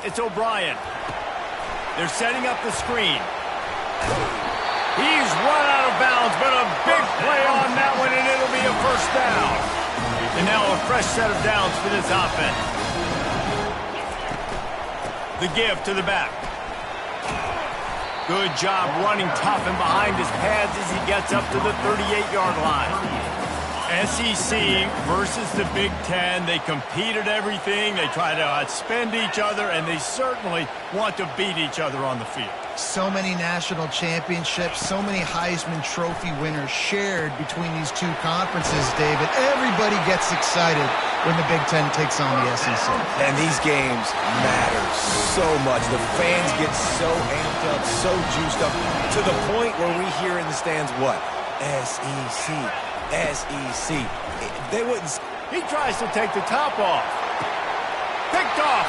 It's O'Brien. They're setting up the screen. He's run out of bounds, but a big play on that one, and it'll be a first down. And now a fresh set of downs for this offense. The give to the back. Good job running tough and behind his pads as he gets up to the 38-yard line. SEC versus the Big Ten. They compete at everything. They try to outspend each other, and they certainly want to beat each other on the field. So many national championships, so many Heisman Trophy winners shared between these two conferences, David. Everybody gets excited when the Big Ten takes on the SEC. And these games matter so much. The fans get so amped up, so juiced up, to the point where we hear in the stands, what? SEC. SEC. They wouldn't. He tries to take the top off. Picked off.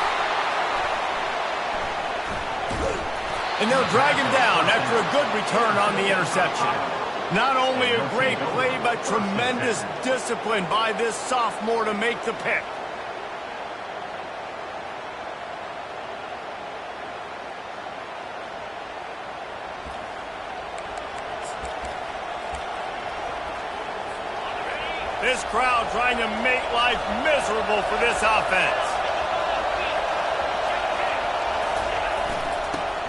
And they'll drag him down after a good return on the interception. Not only a great play, but tremendous discipline by this sophomore to make the pick. This crowd trying to make life miserable for this offense.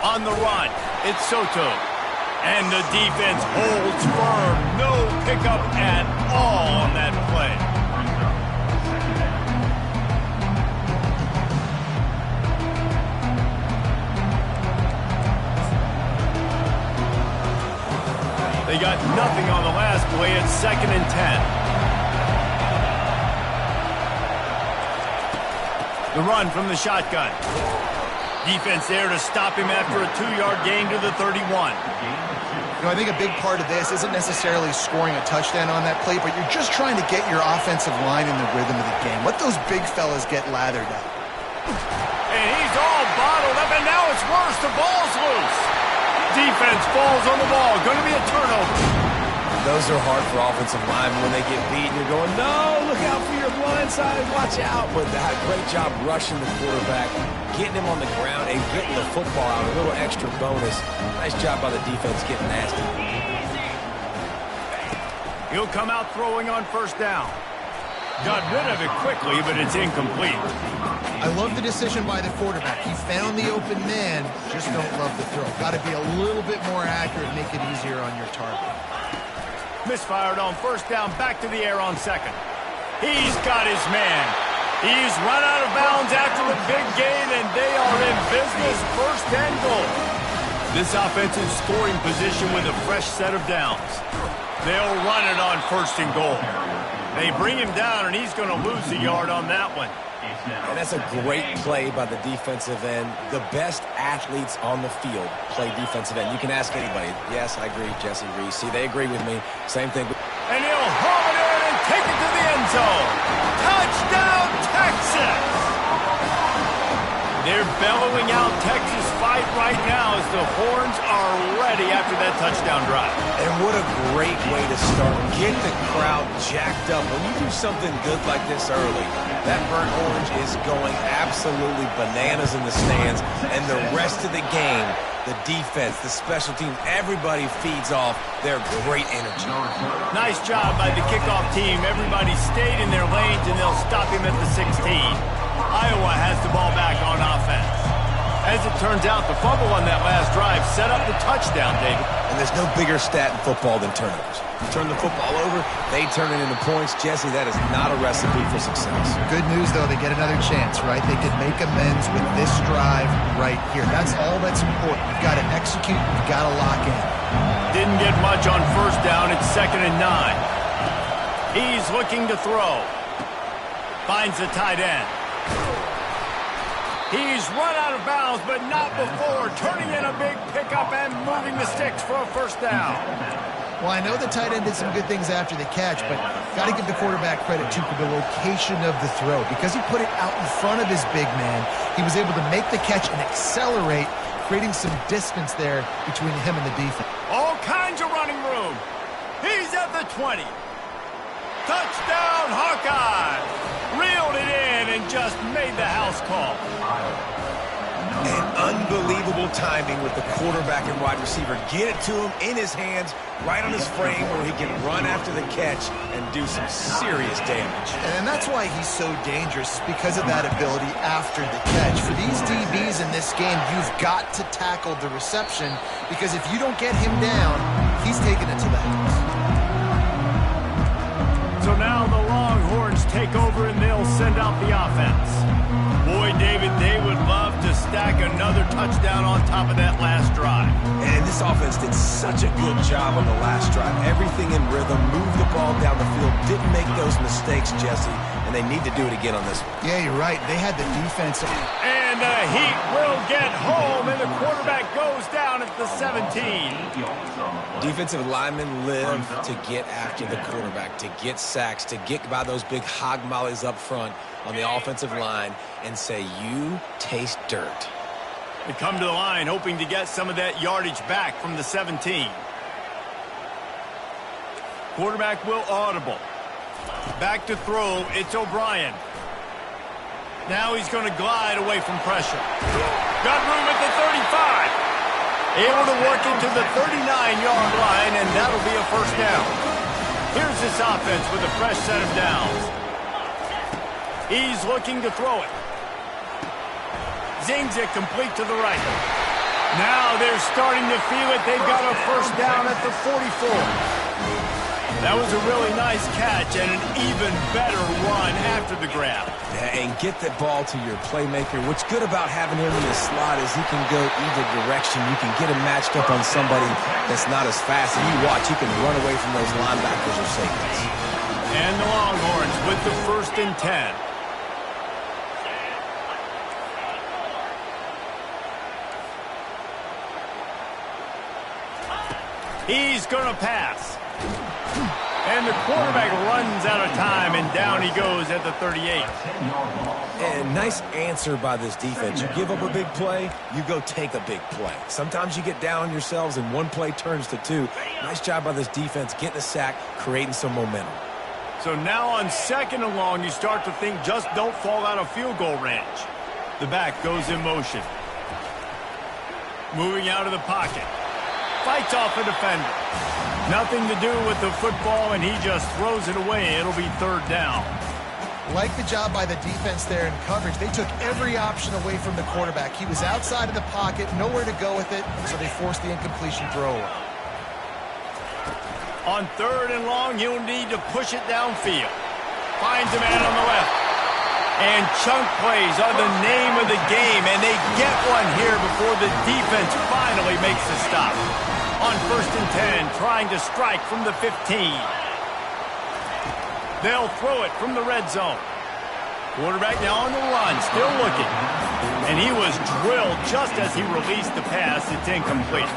On the run, it's Soto. And the defense holds firm. No pickup at all on that play. They got nothing on the last play. It's 2nd and 10. The run from the shotgun. Defense there to stop him after a 2-yard gain to the 31. You know, I think a big part of this isn't necessarily scoring a touchdown on that play, but you're just trying to get your offensive line in the rhythm of the game. Let those big fellas get lathered up. And he's all bottled up, and now it's worse. The ball's loose. Defense falls on the ball. Going to be a turnover. Those are hard for offensive linemen when they get beat. You're going, no, look out for your blind side. Watch out. But they had a great job rushing the quarterback, getting him on the ground, and getting the football out. A little extra bonus. Nice job by the defense getting nasty. He'll come out throwing on first down. Got rid of it quickly, but it's incomplete. I love the decision by the quarterback. He found the open man, just don't love the throw. Got to be a little bit more accurate, make it easier on your target. Misfired on first down, back to the air on 2nd. He's got his man. He's run out of bounds after the big gain, and they are in business. 1st and goal. This offense in scoring position with a fresh set of downs. They'll run it on 1st and goal. They bring him down, and he's going to lose a yard on that one. And that's a great play by the defensive end. The best athletes on the field play defensive end. You can ask anybody. Yes, I agree, Jesse Reese. See, they agree with me. Same thing. And he'll haul it in and take it to the end zone. Touchdown, Texas! They're bellowing out Texas fight right now as the horns are ready after that touchdown drive. And what a great way to start. Get the crowd jacked up. When you do something good like this early, that burnt orange is going absolutely bananas in the stands. And the rest of the game, the defense, the special teams, everybody feeds off their great energy. Nice job by the kickoff team. Everybody stayed in their lanes, and they'll stop him at the 16. Iowa has the ball back on offense. As it turns out, the fumble on that last drive set up the touchdown, David. And there's no bigger stat in football than turnovers. You turn the football over, they turn it into points. Jesse, that is not a recipe for success. Good news, though, they get another chance, right? They can make amends with this drive right here. That's all that's important. You've got to execute, you've got to lock in. Didn't get much on first down. It's 2nd and 9. He's looking to throw. Finds the tight end. He's run out of bounds, but not before turning in a big pickup and moving the sticks for a first down. Well, I know the tight end did some good things after the catch, but got to give the quarterback credit, too, for the location of the throw. Because he put it out in front of his big man, he was able to make the catch and accelerate, creating some distance there between him and the defense. All kinds of running room. He's at the 20. Touchdown, Hawkeye! Reeled it in and just made the house call. Unbelievable timing with the quarterback and wide receiver. Get it to him in his hands, right on his frame where he can run after the catch and do some serious damage. And that's why he's so dangerous, because of that ability after the catch. For these DBs in this game, you've got to tackle the reception, because if you don't get him down, he's taking it to the house. So now the Longhorns take over and they'll send out the offense. Boy, David, they would love to stack another touchdown on top of that last drive. And this offense did such a good job on the last drive. Everything in rhythm, moved the ball down the field, didn't make those mistakes, Jesse, and they need to do it again on this one. Yeah, you're right. They had the defense. And the Heat will get home, and the quarterback goes down at the 17. Defensive linemen live to get after the quarterback, to get sacks, to get by those big hog mollies up front on the offensive line and say, you taste dirt. They come to the line hoping to get some of that yardage back from the 17. Quarterback will audible. Back to throw, it's O'Brien. Now he's going to glide away from pressure. Got room at the 35. Able to work into the 39-yard line, and that'll be a first down. Here's this offense with a fresh set of downs. He's looking to throw it. Zings it complete to the right. Now they're starting to feel it. They've got a first down at the 44. That was a really nice catch and an even better run after the grab. Yeah, and get the ball to your playmaker. What's good about having him in the slot is he can go either direction. You can get him matched up on somebody that's not as fast. And you watch, he can run away from those linebackers or safeties. And the Longhorns with the 1st and 10. He's going to pass. And the quarterback runs out of time, and down he goes at the 38. And nice answer by this defense. You give up a big play, you go take a big play. Sometimes you get down on yourselves and one play turns to two. Nice job by this defense getting a sack, creating some momentum. So now on 2nd and long, you start to think just don't fall out of field goal range. The back goes in motion. Moving out of the pocket. Fights off a defender. Nothing to do with the football, and he just throws it away. It'll be 3rd down. Like the job by the defense there in coverage. They took every option away from the quarterback. He was outside of the pocket, nowhere to go with it, so they forced the incompletion throw away. On 3rd and long, he'll need to push it downfield. Finds a man on the left. And chunk plays are the name of the game, and they get one here before the defense finally makes the stop. On 1st and 10, trying to strike from the 15. They'll throw it from the red zone. Quarterback now on the run, still looking. And he was drilled just as he released the pass. It's incomplete.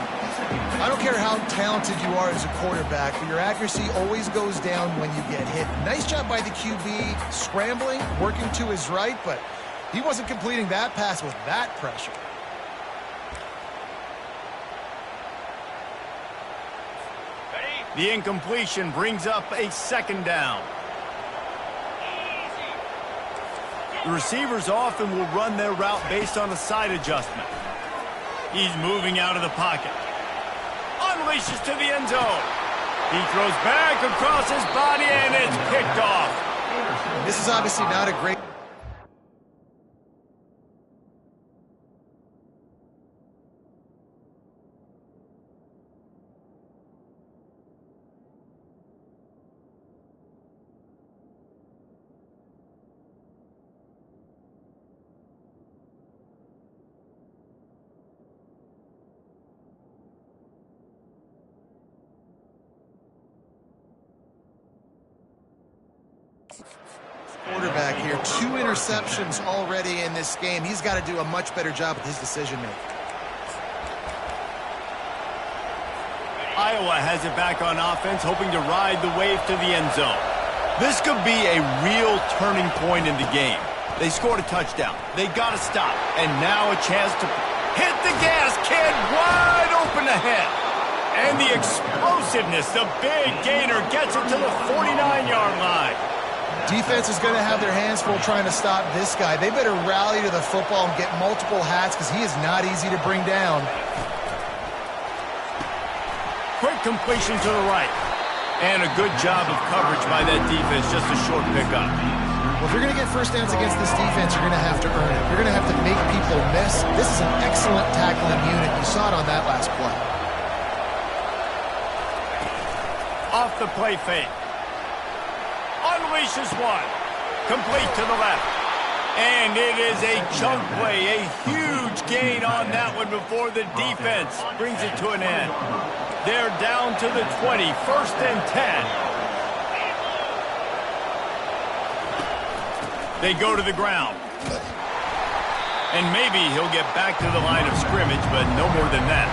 I don't care how talented you are as a quarterback, but your accuracy always goes down when you get hit. Nice job by the QB scrambling, working to his right, but he wasn't completing that pass with that pressure. The incompletion brings up a 2nd down. The receivers often will run their route based on a side adjustment. He's moving out of the pocket. Unleashes to the end zone. He throws back across his body, and it's picked off. This is obviously not a great... quarterback here. 2 interceptions already in this game. He's got to do a much better job with his decision-making. Iowa has it back on offense, hoping to ride the wave to the end zone. This could be a real turning point in the game. They scored a touchdown. They got to stop. And now a chance to hit the gas. Kid wide open ahead. And the explosiveness, the big gainer gets it to the 49-yard line. Defense is going to have their hands full trying to stop this guy. They better rally to the football and get multiple hats because he is not easy to bring down. Quick completion to the right. And a good job of coverage by that defense, just a short pickup. Well, if you're going to get first downs against this defense, you're going to have to earn it. You're going to have to make people miss. This is an excellent tackling unit. You saw it on that last play. Off the play fake. Unleashes one. Complete to the left. And it is a chunk play, a huge gain on that one before the defense brings it to an end. They're down to the 20, 1st and 10. They go to the ground. And maybe he'll get back to the line of scrimmage, but no more than that.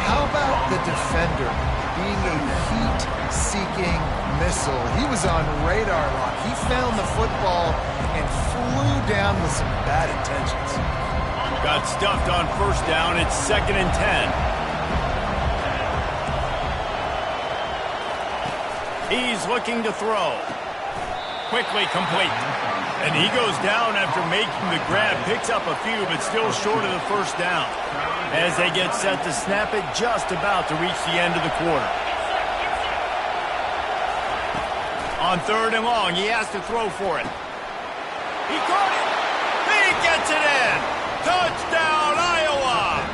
How about the defender being a heat-seeking missile? He was on radar lock. He found the football and flew down with some bad intentions. Got stuffed on 1st down. It's 2nd and 10. He's looking to throw. Quickly complete. And he goes down after making the grab. Picks up a few, but still short of the 1st down. As they get set to snap it, just about to reach the end of the quarter. On 3rd and long, he has to throw for it. He caught it. He gets it in. Touchdown, Iowa.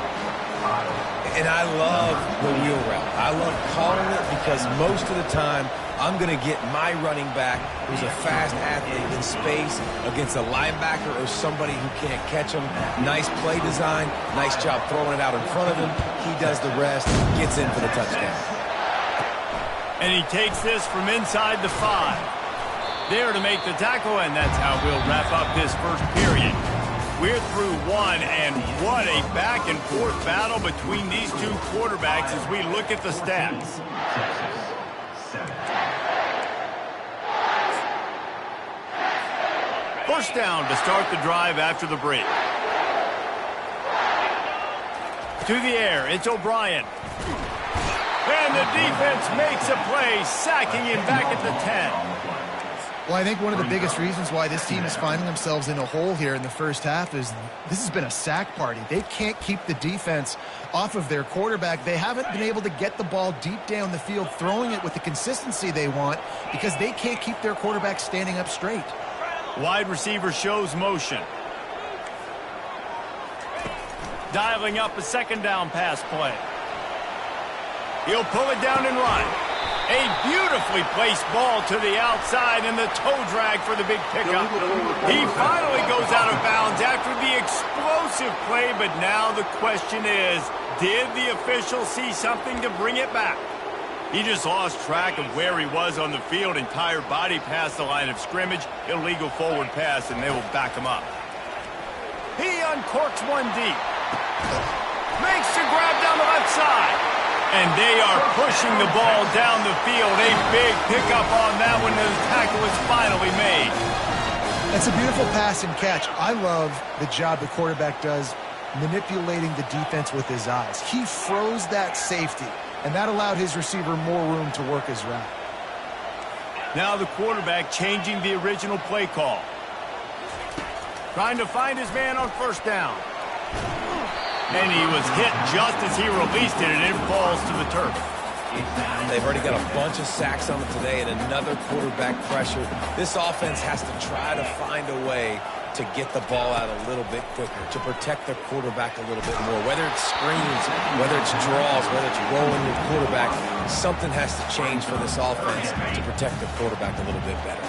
And I love the wheel route. I love calling it because most of the time I'm going to get my running back, who's a fast athlete, in space against a linebacker or somebody who can't catch him. Nice play design. Nice job throwing it out in front of him. He does the rest, gets in for the touchdown. And he takes this from inside the 5. There to make the tackle, and that's how we'll wrap up this first period. We're through one, and what a back-and-forth battle between these two quarterbacks as we look at the stats. First down to start the drive after the break. To the air, it's O'Brien. And the defense makes a play, sacking him back at the 10. Well, I think one of the biggest reasons why this team is finding themselves in a hole here in the first half is this has been a sack party. They can't keep the defense off of their quarterback. They haven't been able to get the ball deep down the field, throwing it with the consistency they want because they can't keep their quarterback standing up straight. Wide receiver shows motion. Dialing up a 2nd down pass play. He'll pull it down and run. A beautifully placed ball to the outside and the toe drag for the big pickup. He finally goes out of bounds after the explosive play, but now the question is, did the official see something to bring it back? He just lost track of where he was on the field, entire body past the line of scrimmage, illegal forward pass, and they will back him up. He uncorks one deep. Makes the grab down the left side. And they are pushing the ball down the field. A big pickup on that one, and the tackle is finally made. That's a beautiful pass and catch. I love the job the quarterback does manipulating the defense with his eyes. He froze that safety, and that allowed his receiver more room to work his route. Now the quarterback changing the original play call. Trying to find his man on 1st down. And he was hit just as he released it, and it falls to the turf. They've already got a bunch of sacks on them today and another quarterback pressure. This offense has to try to find a way to get the ball out a little bit quicker, to protect their quarterback a little bit more. Whether it's screens, whether it's draws, whether it's rolling your quarterback, something has to change for this offense to protect the quarterback a little bit better.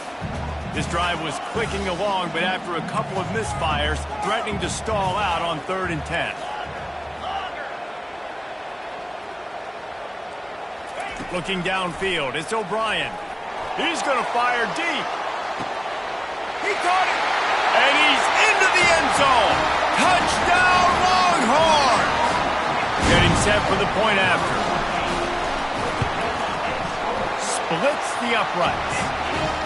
This drive was clicking along, but after a couple of misfires, threatening to stall out on 3rd and 10. Looking downfield, it's O'Brien. He's going to fire deep. He caught it. And he's into the end zone. Touchdown, Longhorns. Getting set for the point after. Splits the uprights.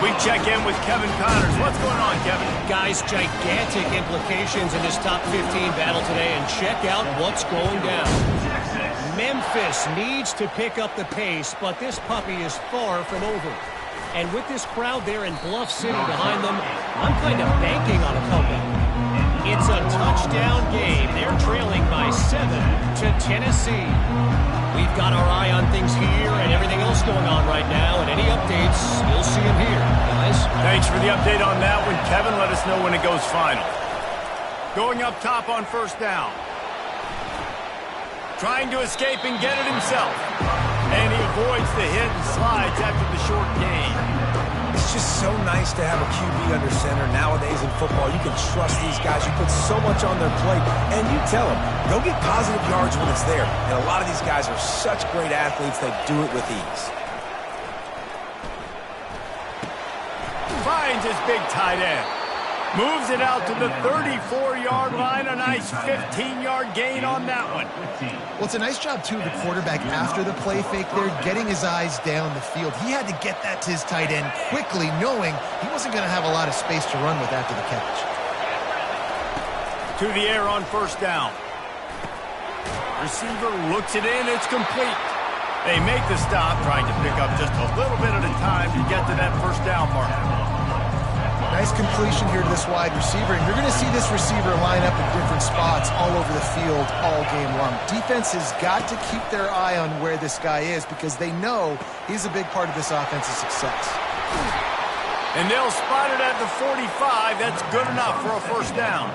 We check in with Kevin Connors. What's going on, Kevin? Guys, gigantic implications in this top 15 battle today, and check out what's going down. Memphis needs to pick up the pace, but this puppy is far from over. And with this crowd there in Bluff City behind them, I'm kind of banking on a comeback. It's a touchdown game. They're trailing by 7 to Tennessee. We've got our eye on things here and everything else going on right now, and any updates, you'll see them here, guys. Thanks for the update on that one, Kevin. Let us know when it goes final. Going up top on first down. Trying to escape and get it himself. And he avoids the hit and slides after the short gain. It's just so nice to have a QB under center. Nowadays in football, you can trust these guys. You put so much on their plate, and you tell them, go get positive yards when it's there. And a lot of these guys are such great athletes, they do it with ease. Finds his big tight end. Moves it out to the 34-yard line. A nice 15-yard gain on that one. Well, it's a nice job, too, of the quarterback after the play fake there, getting his eyes down the field. He had to get that to his tight end quickly, knowing he wasn't going to have a lot of space to run with after the catch. To the air on first down. Receiver looks it in. It's complete. They make the stop, trying to pick up just a little bit at a time to get to that first down mark. Nice completion here to this wide receiver, and you're going to see this receiver line up in different spots all over the field all game long. Defense has got to keep their eye on where this guy is because they know he's a big part of this offense's success. And they'll spot it at the 45. That's good enough for a first down.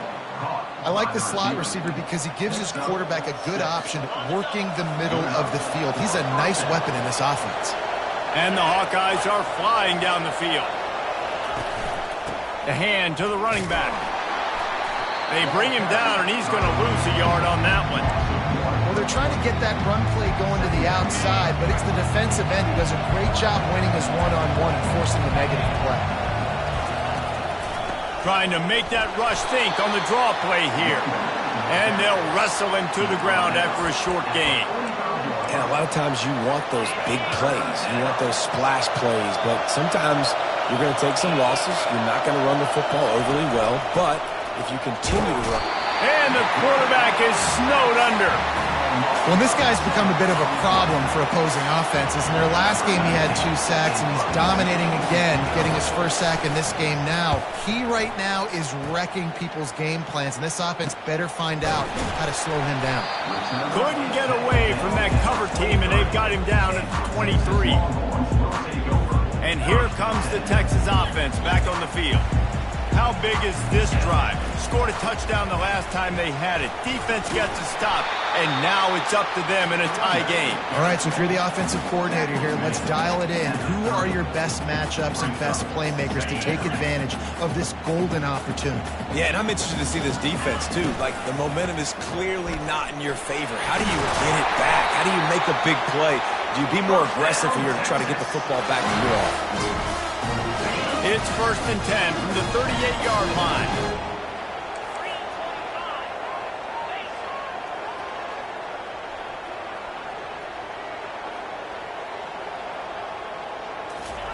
I like the slot receiver because he gives his quarterback a good option working the middle of the field. He's a nice weapon in this offense. And the Hawkeyes are flying down the field. The hand to the running back. They bring him down, and he's going to lose a yard on that one. Well, they're trying to get that run play going to the outside, but it's the defensive end who does a great job winning his one-on-one and forcing the negative play. Trying to make that rush think on the draw play here. And they'll wrestle him to the ground after a short gain. And a lot of times you want those big plays. You want those splash plays, but sometimes you're going to take some losses. You're not going to run the football overly well, but if you continue to run. And the quarterback is snowed under. Well, this guy's become a bit of a problem for opposing offenses. In their last game, he had 2 sacks, and he's dominating again, getting his first sack in this game now. He right now is wrecking people's game plans, and this offense better find out how to slow him down. Couldn't get away from that cover team, and they've got him down at 23. And here comes the Texas offense back on the field. How big is this drive? Scored a touchdown the last time they had it. Defense gets a stop, and now it's up to them in a tie game. All right, so if you're the offensive coordinator here, let's dial it in. Who are your best matchups and best playmakers to take advantage of this golden opportunity? Yeah, and I'm interested to see this defense, too. Like, the momentum is clearly not in your favor. How do you get it back? How do you make a big play? Do you be more aggressive here to try to get the football back to your offense? It's 1st and 10 from the 38-yard line.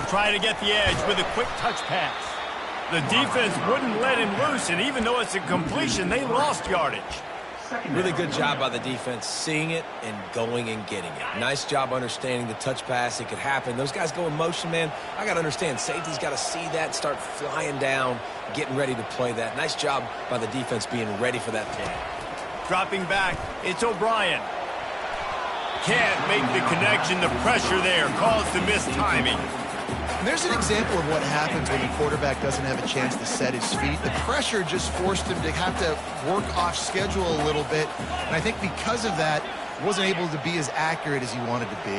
Trying to get the edge with a quick touch pass. The defense wouldn't let him loose, and even though it's a completion, they lost yardage. Really good job by the defense seeing it and going and getting it. Nice job understanding the touch pass. It could happen. Those guys go in motion, man. I got to understand. Safety's got to see that, start flying down, getting ready to play that. Nice job by the defense being ready for that play. Dropping back, it's O'Brien. Can't make the connection. The pressure there caused the missed timing. And there's an example of what happens when the quarterback doesn't have a chance to set his feet. The pressure just forced him to have to work off schedule a little bit. And I think because of that, he wasn't able to be as accurate as he wanted to be.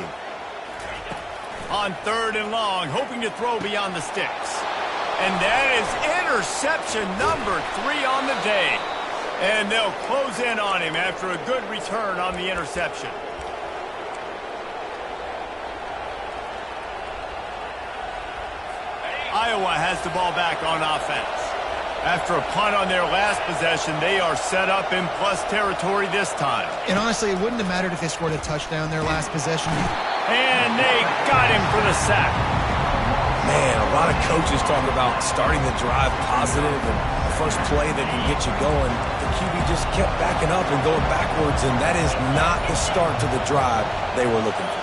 On 3rd and long, hoping to throw beyond the sticks. And that is interception number 3 on the day. And they'll close in on him after a good return on the interception. Iowa has the ball back on offense. After a punt on their last possession, they are set up in plus territory this time. And honestly, it wouldn't have mattered if they scored a touchdown their last possession. And they got him for the sack. Man, a lot of coaches talk about starting the drive positive and the first play that can get you going. The QB just kept backing up and going backwards, and that is not the start to the drive they were looking for.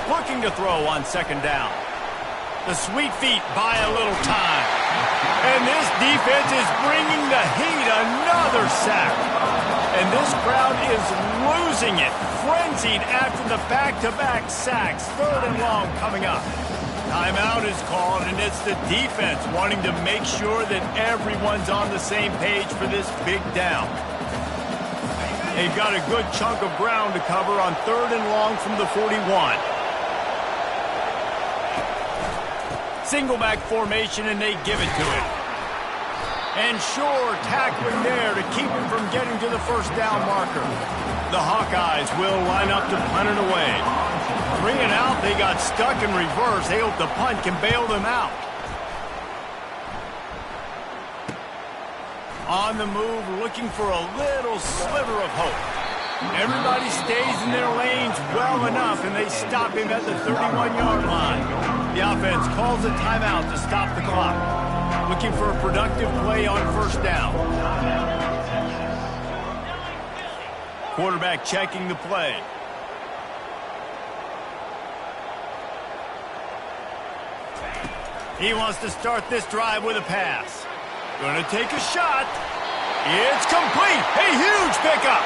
looking to throw on second down. The sweet feet buy a little time. And this defense is bringing the heat. Another sack. And this crowd is losing it. Frenzied after the back-to-back sacks. Third and long coming up. Timeout is called, and it's the defense wanting to make sure that everyone's on the same page for this big down. They've got a good chunk of ground to cover on third and long from the 41. Single back formation, and they give it to him. And sure, tackling there to keep him from getting to the first down marker. The Hawkeyes will line up to punt it away. 3 and out, they got stuck in reverse. They hope the punt can bail them out. On the move, looking for a little sliver of hope. Everybody stays in their lanes well enough, and they stop him at the 31-yard line. The offense calls a timeout to stop the clock. Looking for a productive play on first down. Quarterback checking the play. He wants to start this drive with a pass. Going to take a shot. It's complete. A huge pickup.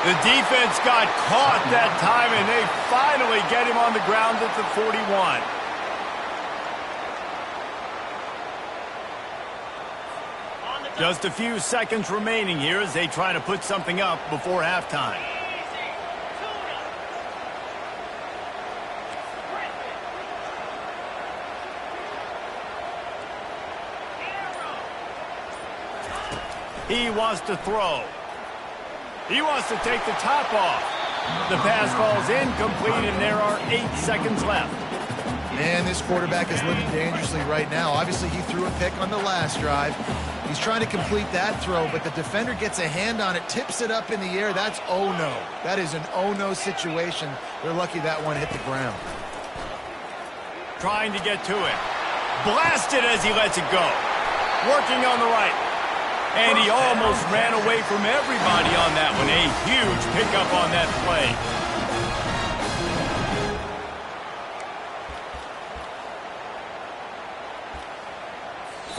The defense got caught that time, and they finally get him on the ground at the 41. Just a few seconds remaining here as they try to put something up before halftime. He wants to throw. He wants to take the top off. The pass falls incomplete, and there are 8 seconds left. Man, this quarterback is living dangerously right now. Obviously, he threw a pick on the last drive. He's trying to complete that throw, but the defender gets a hand on it, tips it up in the air. That's oh-no. That is an oh-no situation. They're lucky that one hit the ground. Trying to get to it. Blasted as he lets it go. Working on the right. And he almost ran away from everybody on that one. A huge pickup on that play.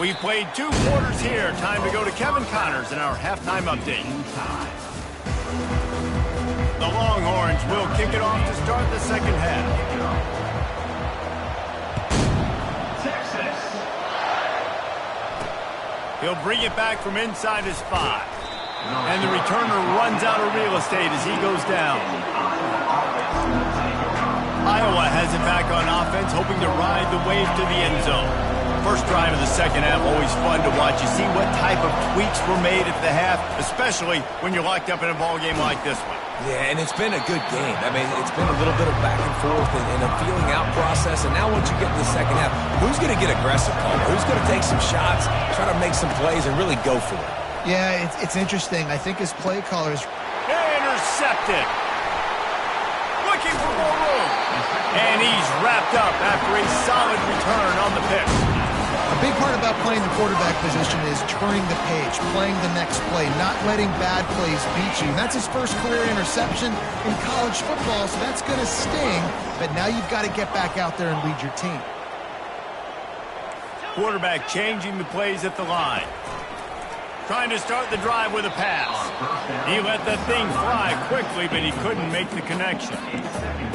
We've played 2 quarters here. Time to go to Kevin Connors in our halftime update. The Longhorns will kick it off to start the second half. He'll bring it back from inside his 5. And the returner runs out of real estate as he goes down. Iowa has it back on offense, hoping to ride the wave to the end zone. First drive of the second half, always fun to watch. You see what type of tweaks were made at the half, especially when you're locked up in a ball game like this one. Yeah, and it's been a good game. I mean, it's been a little bit of back and forth and a feeling out process. And now once you get to the second half, who's going to get aggressive, Paul? Who's going to take some shots, try to make some plays, and really go for it? Yeah, it's interesting. I think his play callers... Intercepted. Looking for more room. And he's wrapped up after a solid return on the pick. A big part about playing the quarterback position is turning the page, playing the next play, not letting bad plays beat you. And that's his first career interception in college football, so that's going to sting. But now you've got to get back out there and lead your team. Quarterback changing the plays at the line. Trying to start the drive with a pass. He let that thing fly quickly, but he couldn't make the connection.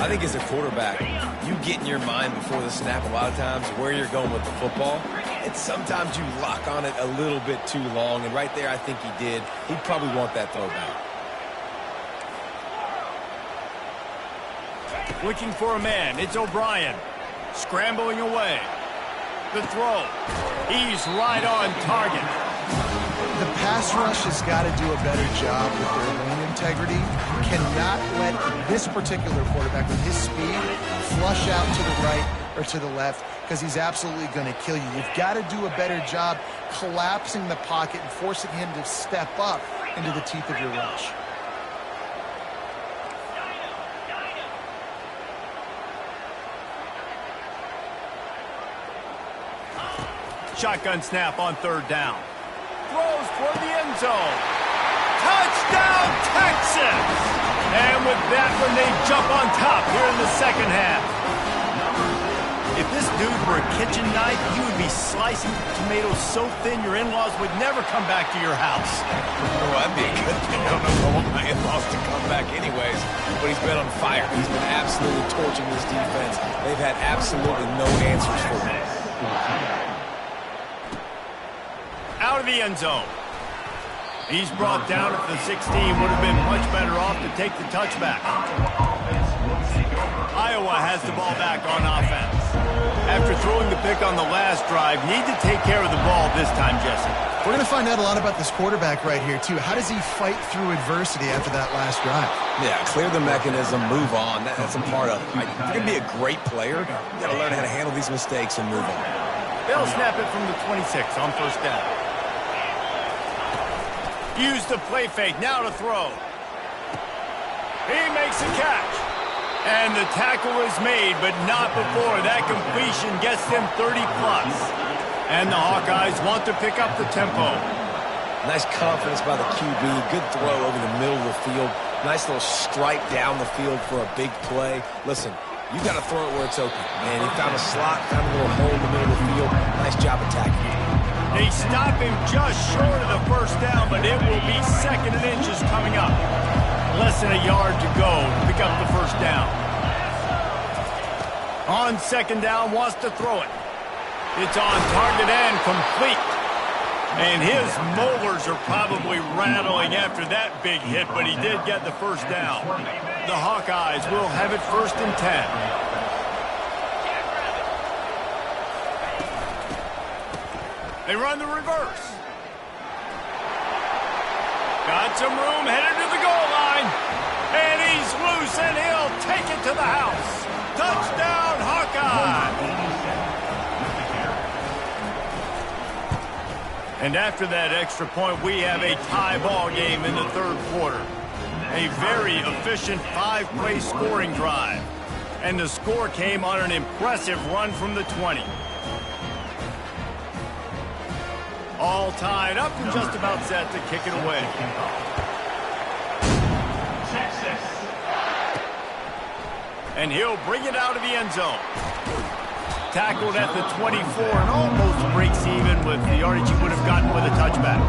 I think as a quarterback, you get in your mind before the snap a lot of times where you're going with the football. And sometimes you lock on it a little bit too long, and right there I think he did. He'd probably want that throwback. Looking for a man. It's O'Brien. Scrambling away. The throw. He's right on target. The pass rush has got to do a better job with their lane integrity. You cannot let this particular quarterback with his speed flush out to the right or to the left because he's absolutely going to kill you. You've got to do a better job collapsing the pocket and forcing him to step up into the teeth of your rush. Shotgun snap on third down. Throws toward the end zone. Touchdown, Texas! And with that one, they jump on top here in the second half. If this dude were a kitchen knife, he would be slicing tomatoes so thin your in-laws would never come back to your house. Well, that'd be a good thing. I don't know if my in-laws to come back anyways, but he's been on fire. He's been absolutely torching this defense. They've had absolutely no answers for him. Out of the end zone. He's brought down at the 16. Would have been much better off to take the touchback. Iowa has the ball back on offense. After throwing the pick on the last drive, need to take care of the ball this time, Jesse. We're going to find out a lot about this quarterback right here, too. How does he fight through adversity after that last drive? Yeah, clear the mechanism, move on. That's a part of it. Right? If you're going to be a great player, you got to learn how to handle these mistakes and move on. They'll snap it from the 26 on first down. Use the play fake, now to throw. He makes a catch. And the tackle is made, but not before. That completion gets them 30-plus. And the Hawkeyes want to pick up the tempo. Nice confidence by the QB. Good throw over the middle of the field. Nice little strike down the field for a big play. Listen, you got to throw it where it's open. And he found a slot, found a little hole in the middle of the field. Nice job attacking. They stop him just short of the first down, but it will be 2nd and inches coming up. Less than a yard to go to pick up the first down. On 2nd down, wants to throw it. It's on target and complete. And his molars are probably rattling after that big hit, but he did get the first down. The Hawkeyes will have it 1st and 10. They run the reverse. Got some room, headed to the goal line. And he's loose, and he'll take it to the house. Touchdown, Hawkeye! And after that extra point, we have a tie ball game in the 3rd quarter. A very efficient 5-play scoring drive. And the score came on an impressive run from the 20. All tied up and just about set to kick it away. And he'll bring it out of the end zone. Tackled at the 24 and almost breaks even with the yardage he would have gotten with a touchback.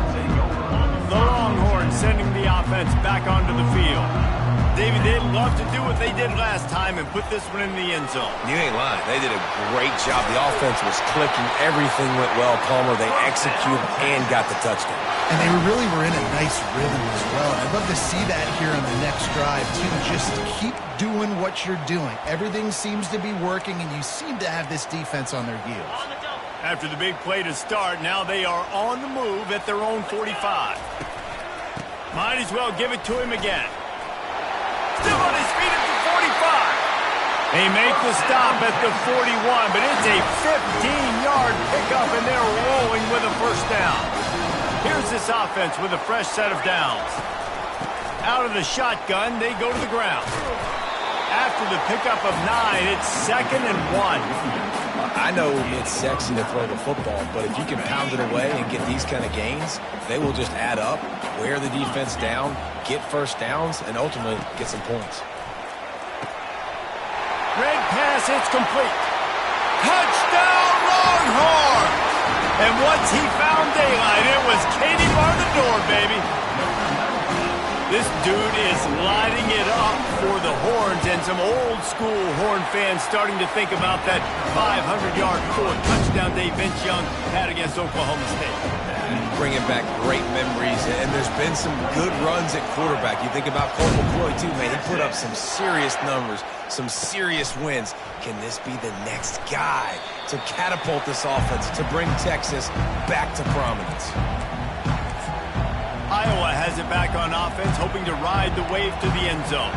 The Longhorns sending the offense back onto the field. David, they'd love to do what they did last time and put this one in the end zone. You ain't lying. They did a great job. The offense was clicking. Everything went well, Palmer. They executed and got the touchdown. And they really were in a nice rhythm as well. And I'd love to see that here on the next drive, too. Just keep doing what you're doing. Everything seems to be working, and you seem to have this defense on their heels. After the big play to start, now they are on the move at their own 45. Might as well give it to him again. Still on his feet at the 45. They make the stop at the 41, but it's a 15-yard pickup, and they're rolling with a first down. Here's this offense with a fresh set of downs. Out of the shotgun, they go to the ground. After the pickup of 9, it's 2nd and 1. I know it's sexy to throw the football, but if you can pound it away and get these kind of gains, they will just add up, wear the defense down, get first downs, and ultimately get some points. Red pass, it's complete. Touchdown, Longhorns! And once he found daylight, it was Katie bar the door, baby. This dude is lighting it up for the Horns, and some old-school Horn fans starting to think about that 500-yard 4th touchdown day Vince Young had against Oklahoma State. Bringing back great memories, and there's been some good runs at quarterback. You think about Cole McCoy, too, man. He put up some serious numbers, some serious wins. Can this be the next guy to catapult this offense, to bring Texas back to prominence? Iowa has it back on offense, hoping to ride the wave to the end zone.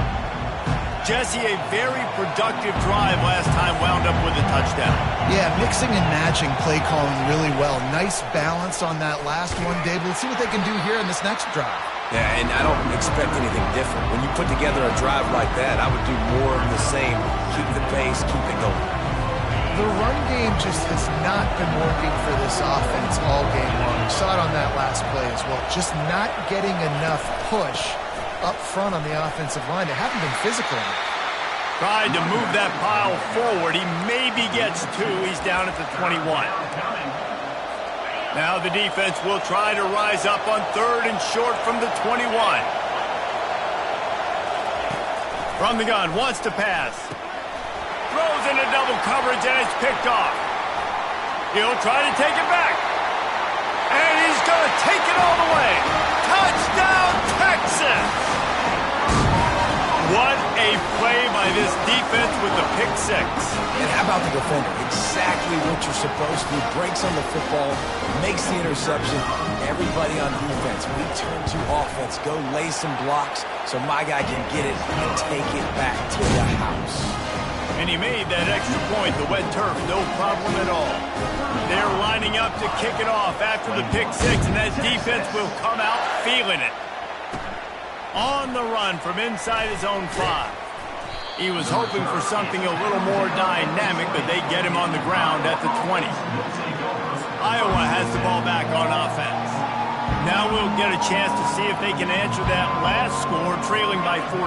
Jesse, a very productive drive last time, wound up with a touchdown. Yeah, mixing and matching play calling really well. Nice balance on that last one, Dave. Let's see what they can do here in this next drive. Yeah, and I don't expect anything different. When you put together a drive like that, I would do more of the same. Keep the pace, keep it going. The run game just has not been working for this offense all game long. We saw it on that last play as well. Just not getting enough push up front on the offensive line. They haven't been physical enough. Tried to move that pile forward. He maybe gets 2. He's down at the 21. Now the defense will try to rise up on 3rd and short from the 21. From the gun, wants to pass. Throws into double coverage, and it's picked off. He'll try to take it back. And he's going to take it all the way. Touchdown, Texas! What a play by this defense with the pick 6. And how about the defender? Exactly what you're supposed to do. Breaks on the football, makes the interception. Everybody on defense, we turn to offense. Go lay some blocks so my guy can get it and take it back to the house. And he made that extra point, the wet turf, no problem at all. They're lining up to kick it off after the pick 6, and that defense will come out feeling it. On the run from inside his own 5. He was hoping for something a little more dynamic, but they get him on the ground at the 20. Iowa has the ball back on offense. Now we'll get a chance to see if they can answer that last score, trailing by 14,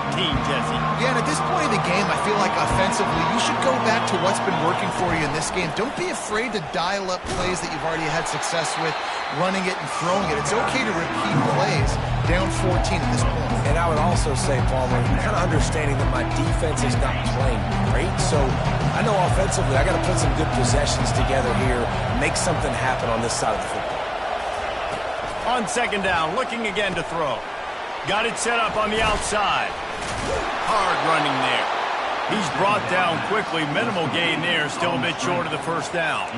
Jesse. Yeah, and at this point in the game, I feel like offensively, you should go back to what's been working for you in this game. Don't be afraid to dial up plays that you've already had success with, running it and throwing it. It's okay to repeat plays down 14 at this point. And I would also say, Palmer, kind of understanding that my defense is not playing great, so I know offensively I got to put some good possessions together here, make something happen on this side of the football. On 2nd down, looking again to throw. Got it set up on the outside. Hard running there. He's brought down quickly. Minimal gain there. Still a bit short of the 1st down.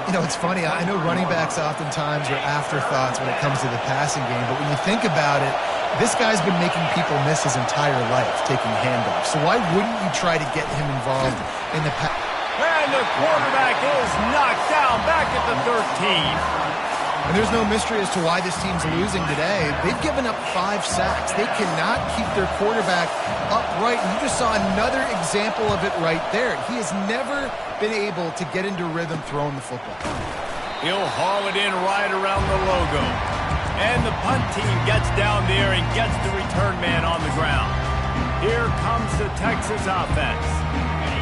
You know, it's funny. I know running backs oftentimes are afterthoughts when it comes to the passing game, but when you think about it, this guy's been making people miss his entire life taking handoffs. So why wouldn't you try to get him involved in the pass? And the quarterback is knocked down back at the 13. And there's no mystery as to why this team's losing today. They've given up 5 sacks. They cannot keep their quarterback upright. And you just saw another example of it right there. He has never been able to get into rhythm throwing the football. He'll haul it in right around the logo. And the punt team gets down there and gets the return man on the ground. Here comes the Texas offense.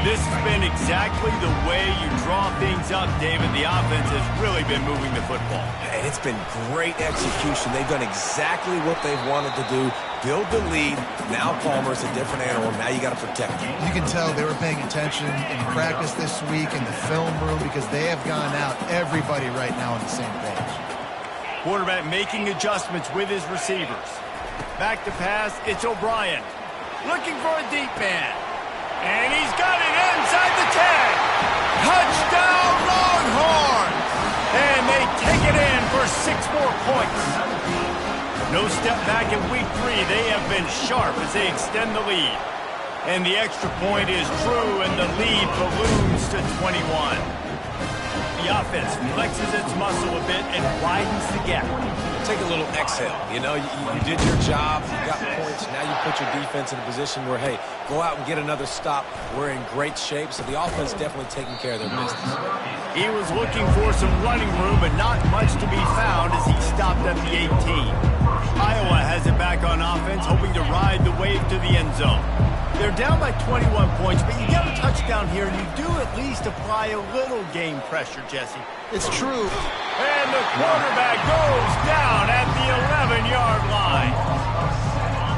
This has been exactly the way you draw things up, David. The offense has really been moving the football. And it's been great execution. They've done exactly what they've wanted to do. Build the lead. Now Palmer's a different animal. Now you got to protect him. You can tell they were paying attention in practice this week in the film room because they have gone out, everybody right now on the same page. Quarterback making adjustments with his receivers. Back to pass, it's O'Brien. Looking for a deep man. And he's got it inside the 10. Touchdown, Longhorns! And they take it in for 6 more points. No step back in week 3. They have been sharp as they extend the lead. And the extra point is true, and the lead balloons to 21. The offense flexes its muscle a bit and widens the gap. Take a little exhale. You know, you did your job, you got points, now you put your defense in a position where, hey, go out and get another stop. We're in great shape, so the offense definitely taking care of their business. He was looking for some running room, but not much to be found as he stopped at the 18. Iowa has it back on offense, hoping to ride the wave to the end zone. They're down by 21 points, but you get a touchdown here, and you do at least apply a little game pressure, Jesse. It's true. And the quarterback goes down at the 11-yard line.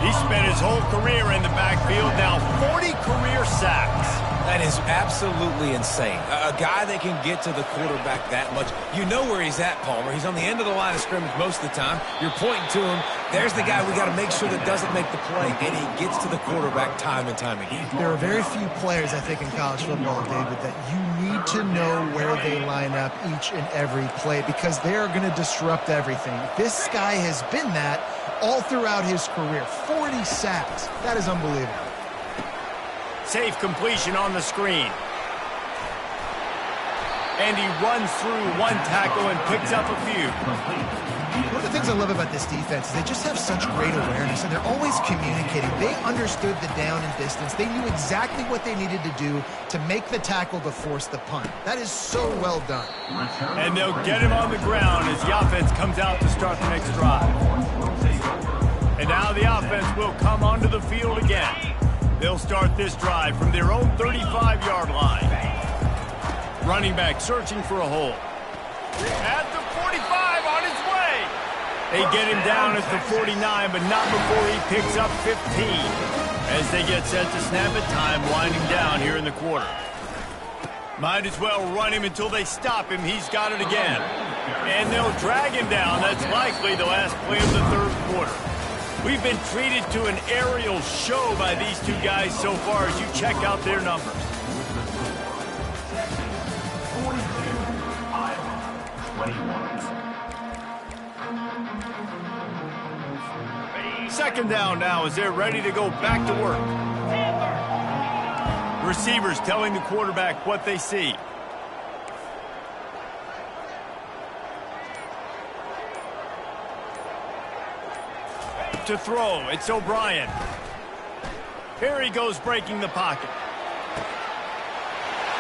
He spent his whole career in the backfield, now 40 career sacks. That is absolutely insane. A guy that can get to the quarterback that much. You know where he's at, Palmer. He's on the end of the line of scrimmage most of the time. You're pointing to him. There's the guy we got to make sure that doesn't make the play, and he gets to the quarterback time and time again. There are very few players, I think, in college football, David, that you need to know where they line up each and every play because they are going to disrupt everything. This guy has been that all throughout his career. 40 sacks. That is unbelievable. Safe completion on the screen. And he runs through one tackle and picks up a few. One of the things I love about this defense is they just have such great awareness, and they're always communicating. They understood the down and distance. They knew exactly what they needed to do to make the tackle to force the punt. That is so well done. And they'll get him on the ground as the offense comes out to start the next drive. And now the offense will come onto the field again. They'll start this drive from their own 35-yard line. Running back searching for a hole. At the 45, on his way. They get him down at the 49, but not before he picks up 15. As they get set to snap it, time winding down here in the quarter. Might as well run him until they stop him. He's got it again. And they'll drag him down. That's likely the last play of the third quarter. We've been treated to an aerial show by these two guys so far as you check out their numbers. Second down now as they're ready to go back to work. Receivers telling the quarterback what they see. To throw, it's O'Brien. Here he goes breaking the pocket.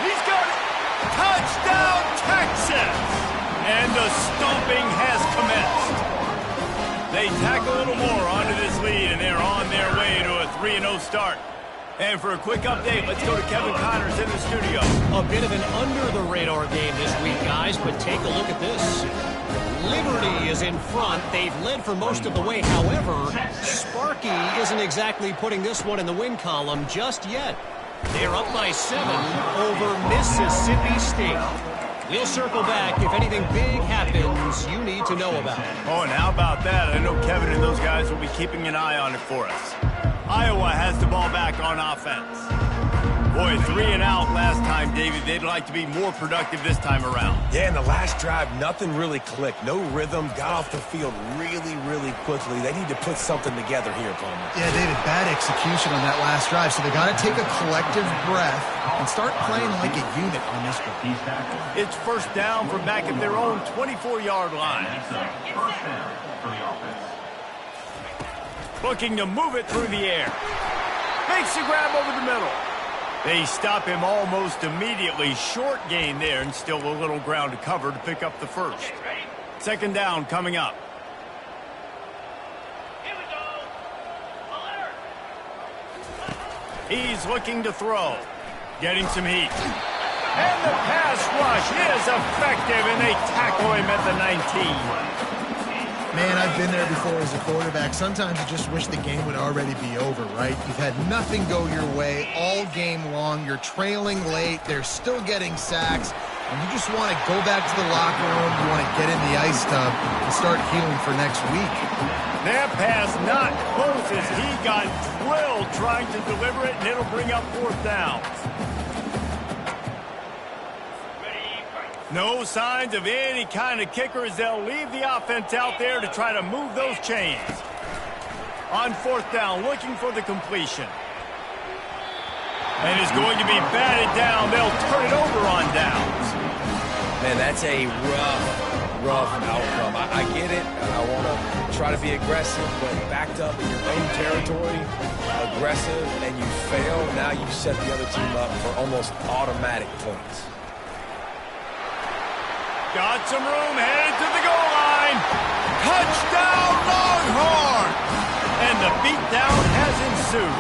He's got it! Touchdown, Texas! And the stomping has commenced. They tack a little more onto this lead, and they're on their way to a 3-0 start. And for a quick update, let's go to Kevin Connors in the studio. A bit of an under-the-radar game this week, guys, but take a look at this. Liberty is in front. They've led for most of the way. However, Sparky isn't exactly putting this one in the win column just yet. They're up by 7 over Mississippi State. We'll circle back if anything big happens you need to know about. Oh, and how about that? I know Kevin and those guys will be keeping an eye on it for us. Iowa has the ball back on offense. Boy, 3 and out last time, David. They'd like to be more productive this time around. Yeah, in the last drive, nothing really clicked. No rhythm. Got off the field really, really quickly. They need to put something together here, Palmer. Yeah, David, bad execution on that last drive. So they got to take a collective breath and start playing like a unit on this one. It's first down from back at their own 24-yard line. Looking to move it through the air. Makes the grab over the middle. They stop him almost immediately. Short gain there, and still a little ground to cover to pick up the first. Second down coming up. He's looking to throw. Getting some heat. And the pass rush is effective, and they tackle him at the 19. Man, I've been there before as a quarterback. Sometimes you just wish the game would already be over, right? You've had nothing go your way all game long. You're trailing late. They're still getting sacks. And you just want to go back to the locker room. You want to get in the ice tub and start healing for next week. That pass not close as he got drilled trying to deliver it, and it'll bring up fourth down. No signs of any kind of kicker as they'll leave the offense out there to try to move those chains. On fourth down, looking for the completion. And is going to be batted down. They'll turn it over on downs. Man, that's a rough outcome. I get it. I want to try to be aggressive, but backed up in your own territory, aggressive, and you fail. Now you set the other team up for almost automatic points. Got some room, headed to the goal line. Touchdown, Longhorn! And the beatdown has ensued.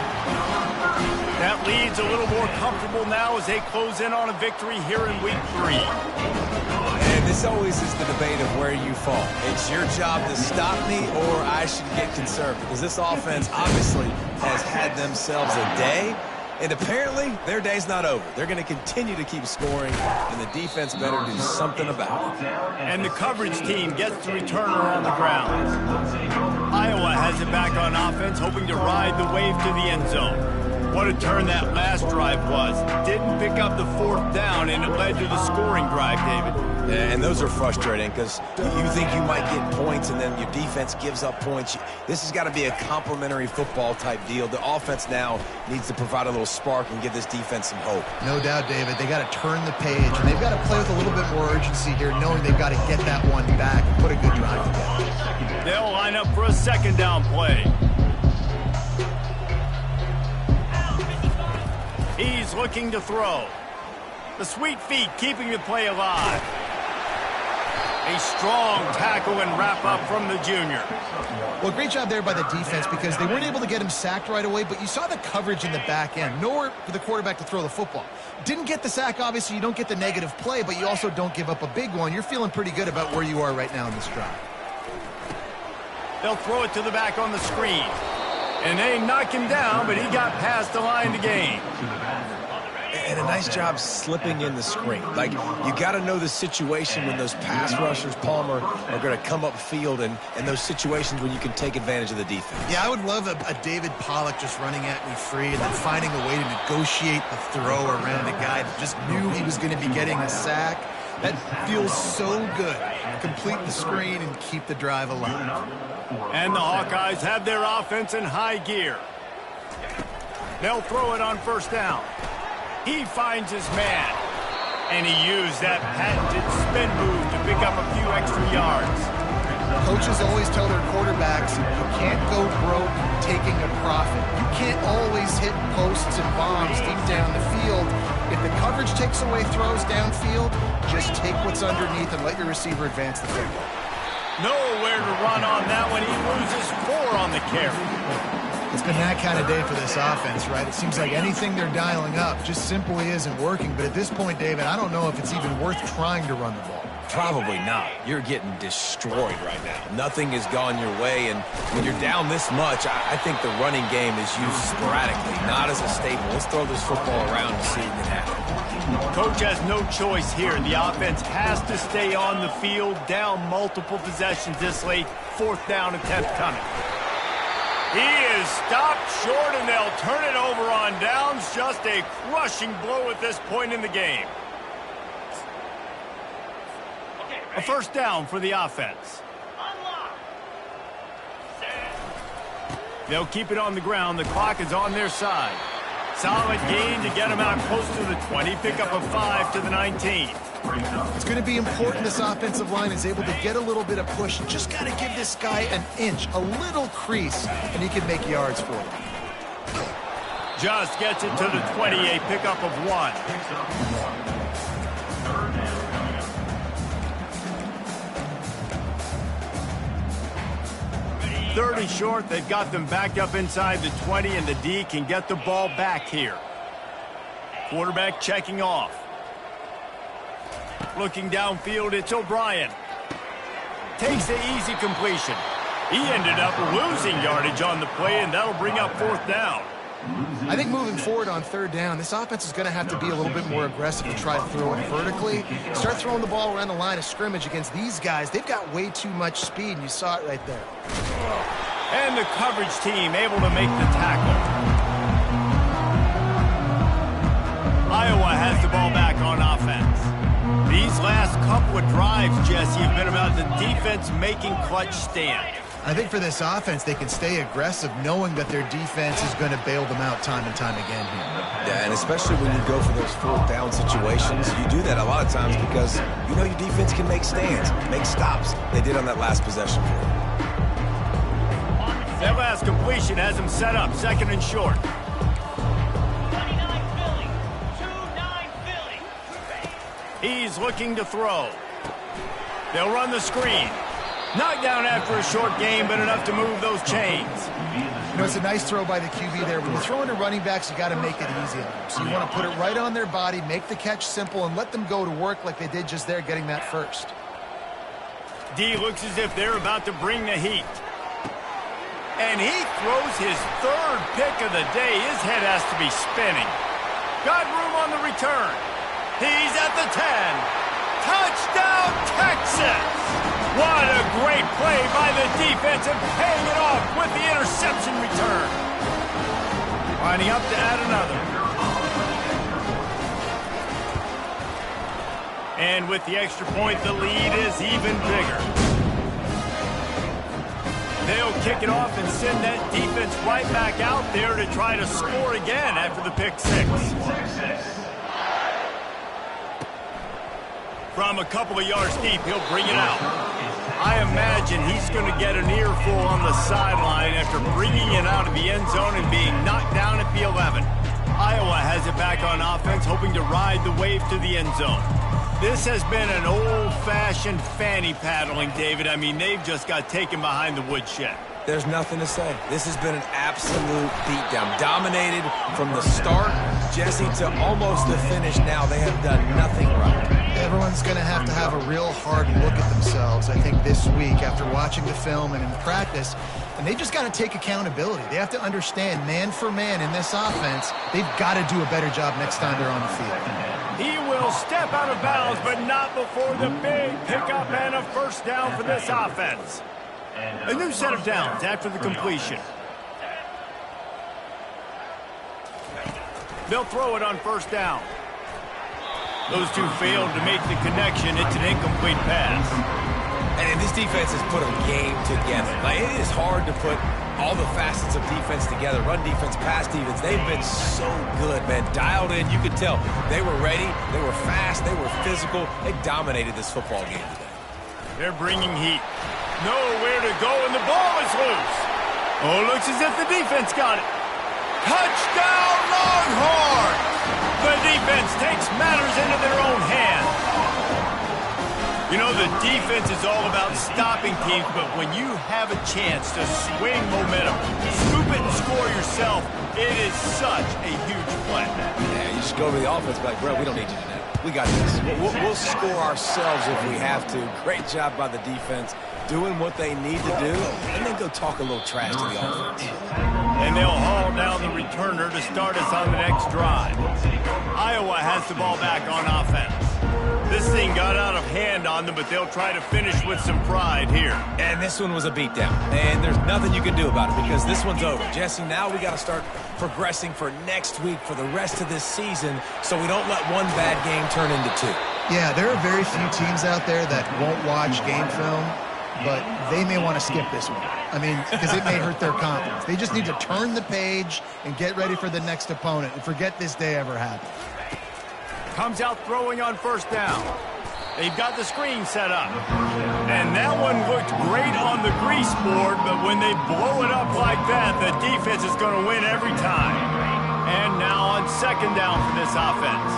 That lead's a little more comfortable now as they close in on a victory here in week 3. And this always is the debate of where you fall. It's your job to stop me, or I should get conservative. Because this offense obviously has had themselves a day. And apparently, their day's not over. They're going to continue to keep scoring, and the defense better do something about it. And the coverage team gets the returner on the ground. Iowa has it back on offense, hoping to ride the wave to the end zone. What a turn that last drive was. Didn't pick up the fourth down, and it led to the scoring drive, David. Yeah, and those are frustrating because you think you might get points, and then your defense gives up points. This has got to be a complementary football type deal. The offense now needs to provide a little spark and give this defense some hope. No doubt, David. They got to turn the page, and they've got to play with a little bit more urgency here, knowing they've got to get that one back and put a good drive together. They'll line up for a second down play. He's looking to throw. The sweet feet keeping the play alive. A strong tackle and wrap-up from the junior. Well, great job there by the defense because they weren't able to get him sacked right away, but you saw the coverage in the back end. Nowhere for the quarterback to throw the football. Didn't get the sack, obviously. You don't get the negative play, but you also don't give up a big one. You're feeling pretty good about where you are right now in this drive. They'll throw it to the back on the screen. And they knock him down, but he got past the line to gain. And a nice job slipping in the screen. Like, you got to know the situation when those pass rushers, Palmer, are going to come up field and those situations when you can take advantage of the defense. Yeah, I would love a David Pollock just running at me free and then finding a way to negotiate the throw around a guy that just knew he was going to be getting a sack. That feels so good. Complete the screen and keep the drive alive. And the Hawkeyes have their offense in high gear. They'll throw it on first down. He finds his man. And he used that patented spin move to pick up a few extra yards. Coaches always tell their quarterbacks, you can't go broke taking a profit. You can't always hit posts and bombs deep down the field. If the coverage takes away throws downfield, just take what's underneath and let your receiver advance the football. Nowhere to run on that one. He loses 4 on the carry. It's been that kind of day for this offense, right? It seems like anything they're dialing up just simply isn't working. But at this point, David, I don't know if it's even worth trying to run the ball. Probably not. You're getting destroyed right now. Nothing has gone your way, and when you're down this much, I think the running game is used sporadically, not as a staple. Let's throw this football around and see what can happen. Coach has no choice here. The offense has to stay on the field, down multiple possessions this late. 4th down attempt coming. He is stopped short, and they'll turn it over on downs. Just a crushing blow at this point in the game. A first down for the offense. They'll keep it on the ground. The clock is on their side. Solid gain to get them out close to the 20. Pick up a 5 to the 19. It's going to be important this offensive line is able to get a little bit of push. Just got to give this guy an inch, a little crease, and he can make yards for him. Just gets it to the 20, a pickup of 1. 30 short. They've got them backed up inside the 20, and the D can get the ball back here. Quarterback checking off. Looking downfield, it's O'Brien. Takes the easy completion. He ended up losing yardage on the play, and that'll bring up 4th down. I think moving forward on 3rd down, this offense is going to have to be a little bit more aggressive to try to throw it vertically. Start throwing the ball around the line of scrimmage against these guys. They've got way too much speed, and you saw it right there. And the coverage team able to make the tackle. Iowa has the ball back on offense. These last couple of drives, Jesse, have been about the defense making clutch stand. I think for this offense, they can stay aggressive knowing that their defense is going to bail them out time and time again here. Yeah, and especially when you go for those 4th down situations, you do that a lot of times because you know your defense can make stands, make stops. They did on that last possession for them. That last completion has him set up, 2nd and short. 29 Philly. 2-9 Philly. He's looking to throw. They'll run the screen. Knocked down after a short game, but enough to move those chains. You know, it's a nice throw by the QB there. When you're throwing to running backs, you got to make it easy on them. So you want to put it right on their body, make the catch simple, and let them go to work like they did just there, getting that first. D looks as if they're about to bring the heat. And he throws his 3rd pick of the day. His head has to be spinning. Got room on the return. He's at the 10. Touchdown, Texas! What a great play by the defense and paying it off with the interception return. Lining up to add another. And with the extra point, the lead is even bigger. They'll kick it off and send that defense right back out there to try to score again after the pick 6. From a couple of yards deep, he'll bring it out. I imagine he's going to get an earful on the sideline after bringing it out of the end zone and being knocked down at the 11. Iowa has it back on offense, hoping to ride the wave to the end zone. This has been an old-fashioned fanny paddling, David. I mean, they've just got taken behind the woodshed. There's nothing to say. This has been an absolute beatdown. Dominated from the start, Jesse, to almost the finish now. They have done nothing right. Everyone's going to have a real hard look at themselves, I think, this week after watching the film and in practice. And they just got to take accountability. They have to understand, man for man in this offense, they've got to do a better job next time they're on the field. He will step out of bounds, but not before the big pickup and a first down for this offense. A new set of downs after the completion. They'll throw it on first down. Those two failed to make the connection. It's an incomplete pass. And this defense has put a game together. Like, it is hard to put all the facets of defense together. Run defense, pass defense. They've been so good, man. Dialed in. You could tell they were ready. They were fast. They were physical. They dominated this football game today. They're bringing heat. Nowhere to go, and the ball is loose. Oh, looks as if the defense got it. Touchdown, Longhorns! The defense takes matters into their own hands. You know, the defense is all about stopping teams, but when you have a chance to swing momentum, scoop it and score yourself, it is such a huge play. Yeah, you just go to the offense and be like, bro, we don't need you today. We got this. We'll score ourselves if we have to. Great job by the defense, doing what they need to do, and then go talk a little trash to the offense. And they'll haul down the returner to start us on the next drive. Iowa has the ball back on offense. This thing got out of hand on them, but they'll try to finish with some pride here. And this one was a beatdown, and there's nothing you can do about it because this one's over. Jesse, now we got to start progressing for next week, for the rest of this season, so we don't let one bad game turn into two. Yeah, there are very few teams out there that won't watch game film, but they may want to skip this one. I mean, because it may hurt their confidence. They just need to turn the page and get ready for the next opponent and forget this day ever happened. Comes out throwing on first down. They've got the screen set up. And that one looked great on the grease board, but when they blow it up like that, the defense is going to win every time. And now on second down for this offense.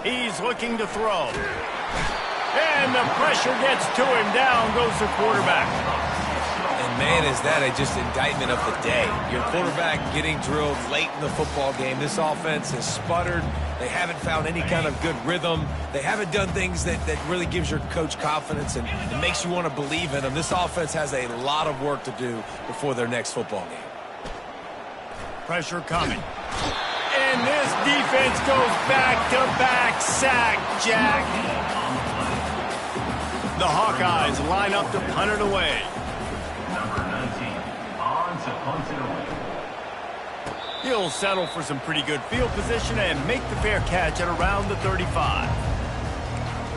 He's looking to throw. And the pressure gets to him. Down goes the quarterback. And, man, is that just indictment of the day. Your quarterback getting drilled late in the football game. This offense has sputtered. They haven't found any kind of good rhythm. They haven't done things that really gives your coach confidence and makes you want to believe in them. This offense has a lot of work to do before their next football game. Pressure coming. And this defense goes back-to-back sack, Jack. The Hawkeyes line up to punt it away. Number 19 on to punt it away. He'll settle for some pretty good field position and make the fair catch at around the 35.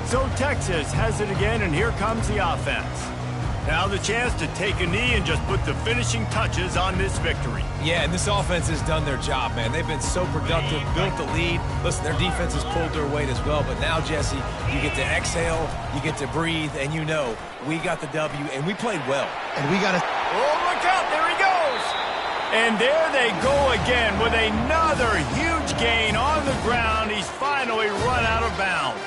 So Texas has it again, and here comes the offense. Now the chance to take a knee and just put the finishing touches on this victory. Yeah, and this offense has done their job, man. They've been so productive, built the lead. Listen, their defense has pulled their weight as well. But now, Jesse, you get to exhale, you get to breathe, and you know we got the W, and we played well. And we got to... Oh, look out. There he goes. And there they go again with another huge gain on the ground. He's finally run out of bounds.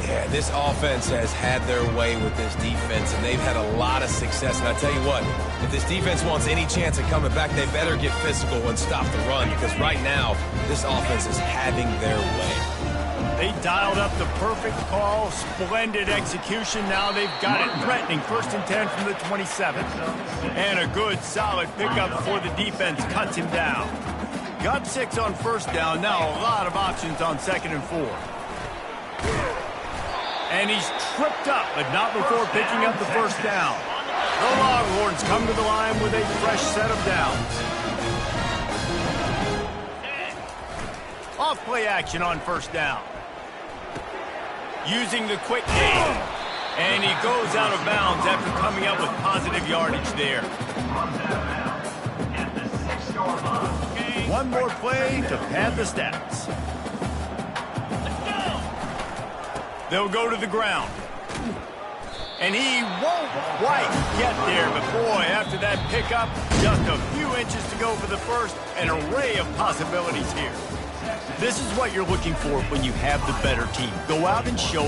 Yeah, this offense has had their way with this defense, and they've had a lot of success. And I tell you what, if this defense wants any chance of coming back, they better get physical and stop the run, because right now, this offense is having their way. They dialed up the perfect call, splendid execution. Now they've got it threatening. 1st and 10 from the 27. And a good, solid pickup before the defense cuts him down. Got 6 on first down. Now a lot of options on 2nd and 4. And he's tripped up, but not before picking up the first down. The Longhorns come to the line with a fresh set of downs. Off play action on first down. Using the quick game. And he goes out of bounds after coming up with positive yardage there. One more play to pad the stats. They'll go to the ground. And he won't quite get there, but boy, after that pickup, just a few inches to go for the first, an array of possibilities here. This is what you're looking for when you have the better team. Go out and show